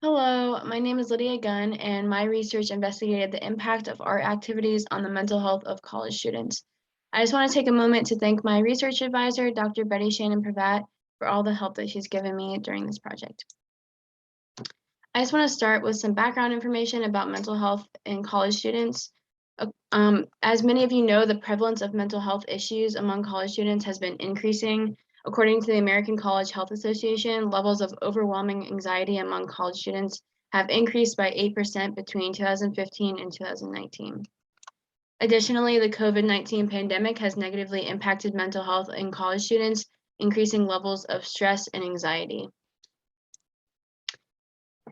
Hello, my name is Lydia Gunn, and my research investigated the impact of art activities on the mental health of college students. I just want to take a moment to thank my research advisor, Dr. Betty Shannon Pravat, for all the help that she's given me during this project. I just want to start with some background information about mental health in college students. As many of you know, the prevalence of mental health issues among college students has been increasing. According to the American College Health Association, levels of overwhelming anxiety among college students have increased by 8% between 2015 and 2019. Additionally, the COVID-19 pandemic has negatively impacted mental health in college students, increasing levels of stress and anxiety.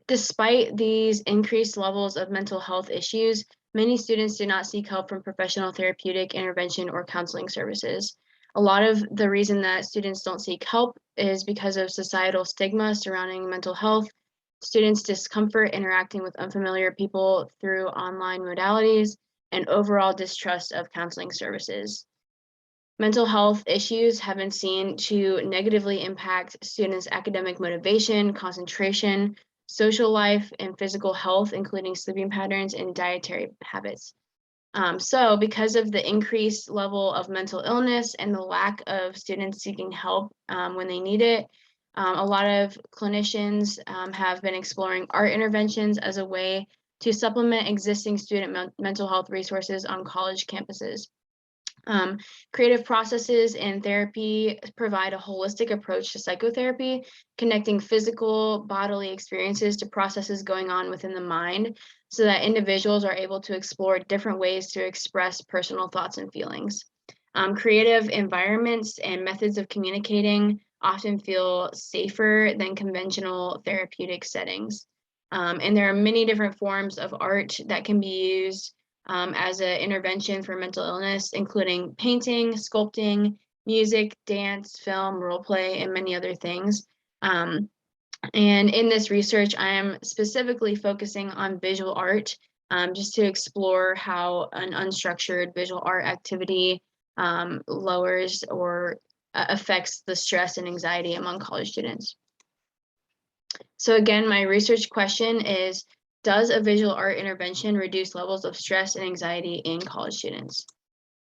Despite these increased levels of mental health issues, many students do not seek help from professional therapeutic intervention or counseling services. A lot of the reason that students don't seek help is because of societal stigma surrounding mental health, students' discomfort interacting with unfamiliar people through online modalities, and overall distrust of counseling services. Mental health issues have been seen to negatively impact students' academic motivation, concentration, social life, and physical health, including sleeping patterns and dietary habits. So because of the increased level of mental illness and the lack of students seeking help when they need it, a lot of clinicians have been exploring art interventions as a way to supplement existing student mental health resources on college campuses. Creative processes and therapy provide a holistic approach to psychotherapy, connecting physical bodily experiences to processes going on within the mind so that individuals are able to explore different ways to express personal thoughts and feelings. Creative environments and methods of communicating often feel safer than conventional therapeutic settings. And there are many different forms of art that can be used as an intervention for mental illness, including painting, sculpting, music, dance, film, role play, and many other things. And in this research, I am specifically focusing on visual art, just to explore how an unstructured visual art activity lowers or affects the stress and anxiety among college students. So again, my research question is, does a visual art intervention reduce levels of stress and anxiety in college students?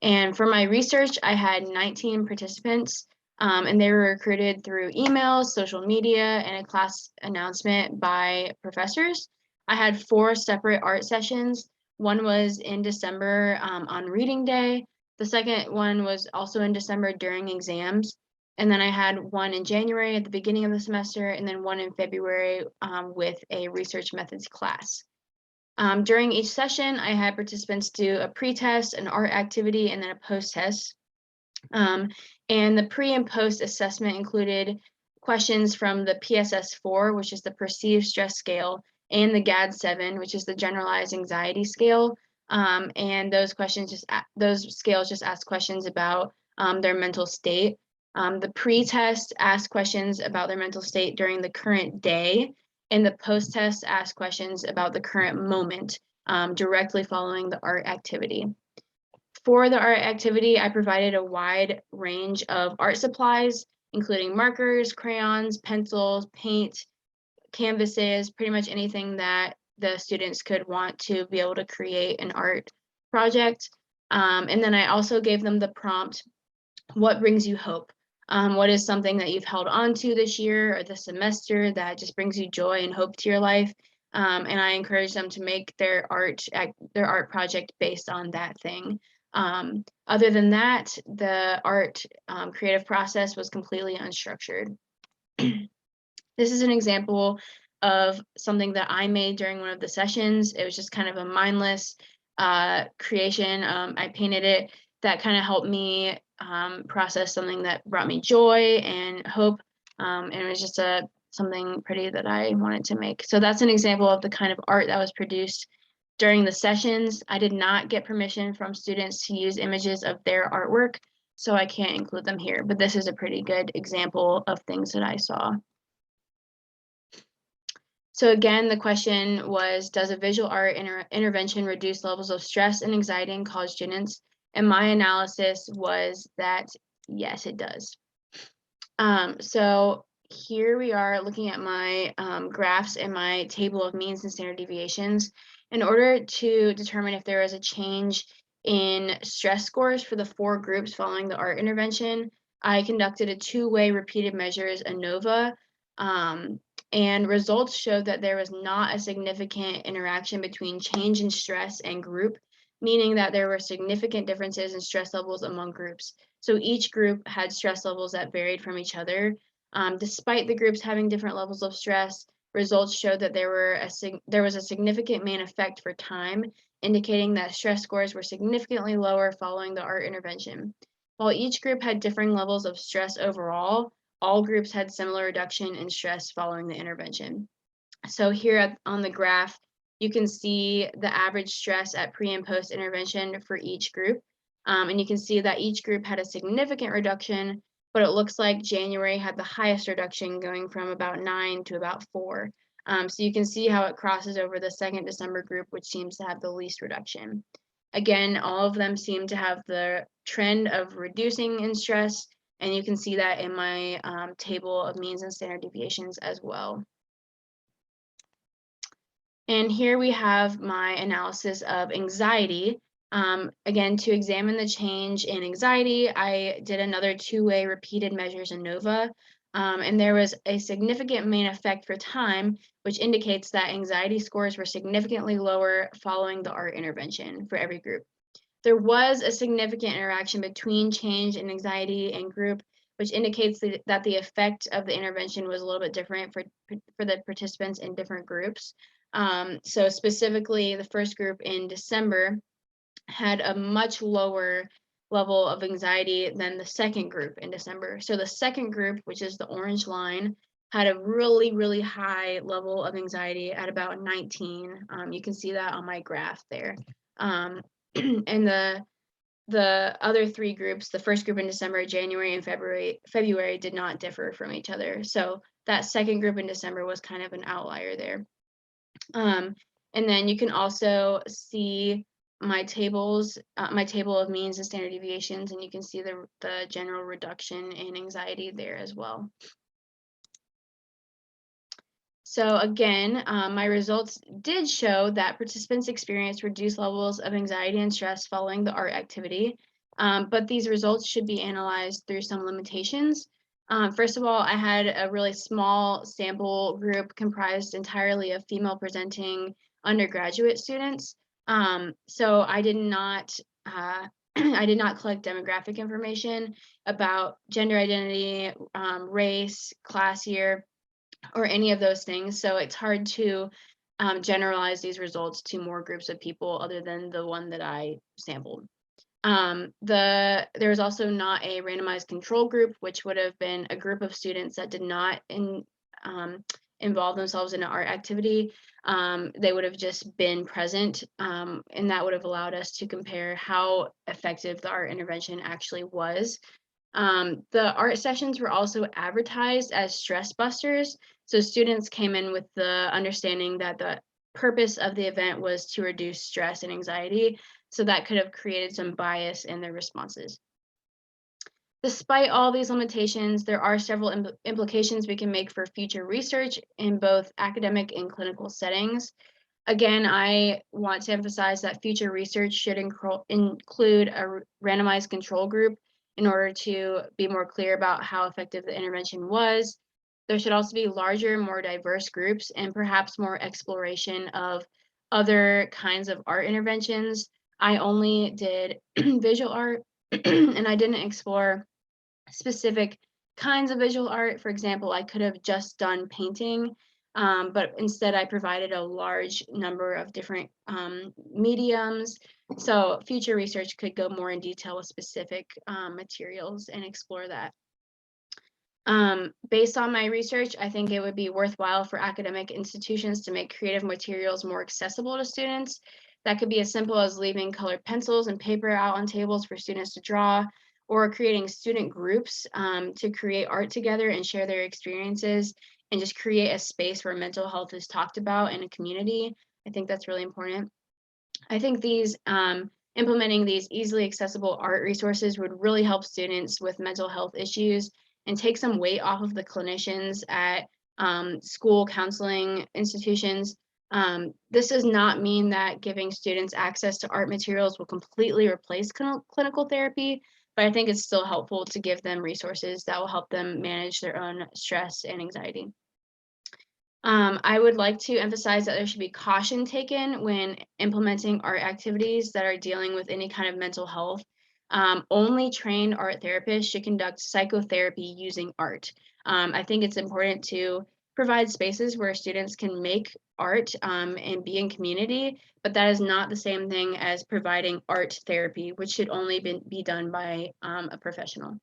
And for my research, I had 19 participants, and they were recruited through emails, social media, and a class announcement by professors. I had 4 separate art sessions. One was in December on reading day. The second one was also in December during exams. And then I had one in January at the beginning of the semester, and then one in February with a research methods class. During each session, I had participants do a pre-test, an art activity, and then a post-test. And the pre and post assessment included questions from the PSS-4, which is the Perceived Stress Scale, and the GAD-7, which is the Generalized Anxiety Scale. And those scales just ask questions about their mental state. The pre-test asked questions about their mental state during the current day, and the post-test asked questions about the current moment, directly following the art activity. For the art activity, I provided a wide range of art supplies, including markers, crayons, pencils, paint, canvases, pretty much anything that the students could want to be able to create an art project. And then I also gave them the prompt, what brings you hope? What is something that you've held on to this year or this semester that just brings you joy and hope to your life? And I encourage them to make their art project based on that thing. Other than that, the art creative process was completely unstructured. This is an example of something that I made during one of the sessions. It was just kind of a mindless creation. I painted it. That kind of helped me process something that brought me joy and hope. And it was just something pretty that I wanted to make. So that's an example of the kind of art that was produced during the sessions. I did not get permission from students to use images of their artwork, so I can't include them here, but this is a pretty good example of things that I saw. So again, the question was, does a visual art intervention reduce levels of stress and anxiety in college students? And my analysis was that yes, it does. So here we are looking at my graphs and my table of means and standard deviations. In order to determine if there is a change in stress scores for the 4 groups following the art intervention, I conducted a 2-way repeated measures ANOVA, and results showed that there was not a significant interaction between change in stress and group, meaning that there were significant differences in stress levels among groups. So each group had stress levels that varied from each other. Despite the groups having different levels of stress, results showed that there was a significant main effect for time, indicating that stress scores were significantly lower following the art intervention. While each group had differing levels of stress overall, all groups had similar reduction in stress following the intervention. So here on the graph, you can see the average stress at pre and post intervention for each group. And you can see that each group had a significant reduction, but it looks like January had the highest reduction, going from about 9 to about 4. So you can see how it crosses over the 2nd December group, which seems to have the least reduction. Again, all of them seem to have the trend of reducing in stress, and you can see that in my table of means and standard deviations as well. And here we have my analysis of anxiety. Again, to examine the change in anxiety, I did another 2-way repeated measures ANOVA, and there was a significant main effect for time, which indicates that anxiety scores were significantly lower following the art intervention for every group. There was a significant interaction between change in anxiety and group, which indicates that the effect of the intervention was a little bit different for the participants in different groups. So specifically, the first group in December had a much lower level of anxiety than the second group in December. So the second group, which is the orange line, had a really, really high level of anxiety at about 19. You can see that on my graph there. And the other 3 groups, the first group in December, January, and February did not differ from each other. So that second group in December was kind of an outlier there. And then you can also see my tables, my table of means and standard deviations, and you can see the general reduction in anxiety there as well. So again, my results did show that participants experienced reduced levels of anxiety and stress following the art activity, but these results should be analyzed through some limitations. First of all, I had a really small sample group comprised entirely of female presenting undergraduate students. So I did not I did not collect demographic information about gender identity, race, class year, or any of those things. So it's hard to generalize these results to more groups of people other than the one that I sampled. There was also not a randomized control group, which would have been a group of students that did not involve themselves in an art activity. They would have just been present, and that would have allowed us to compare how effective the art intervention actually was. The art sessions were also advertised as stress busters. So students came in with the understanding that the purpose of the event was to reduce stress and anxiety. So that could have created some bias in their responses. Despite all these limitations, there are several implications we can make for future research in both academic and clinical settings. Again, I want to emphasize that future research should include a randomized control group in order to be more clear about how effective the intervention was. There should also be larger, more diverse groups and perhaps more exploration of other kinds of art interventions. I only did visual art and I didn't explore specific kinds of visual art. For example, I could have just done painting, but instead I provided a large number of different mediums. So future research could go more in detail with specific materials and explore that. Based on my research, I think it would be worthwhile for academic institutions to make creative materials more accessible to students. That could be as simple as leaving colored pencils and paper out on tables for students to draw, or creating student groups to create art together and share their experiences, and just create a space where mental health is talked about in a community. I think that's really important. I think implementing these easily accessible art resources would really help students with mental health issues and take some weight off of the clinicians at school counseling institutions. This does not mean that giving students access to art materials will completely replace clinical therapy, but I think it's still helpful to give them resources that will help them manage their own stress and anxiety. I would like to emphasize that there should be caution taken when implementing art activities that are dealing with any kind of mental health. Only trained art therapists should conduct psychotherapy using art. I think it's important to provide spaces where students can make art and be in community, but that is not the same thing as providing art therapy, which should only be done by a professional.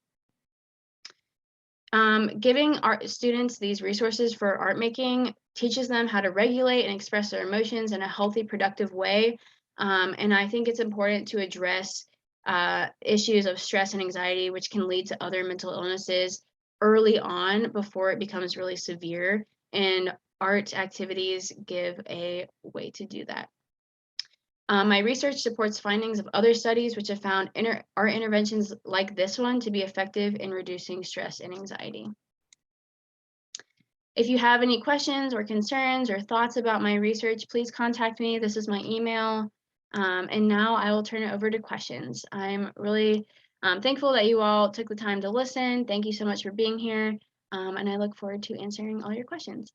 Giving art students these resources for art making teaches them how to regulate and express their emotions in a healthy, productive way. And I think it's important to address issues of stress and anxiety, which can lead to other mental illnesses early on before it becomes really severe. And art activities give a way to do that. My research supports findings of other studies which have found art interventions like this one to be effective in reducing stress and anxiety. If you have any questions or concerns or thoughts about my research, please contact me. This is my email. And now I will turn it over to questions. I'm really thankful that you all took the time to listen. Thank you so much for being here. And I look forward to answering all your questions.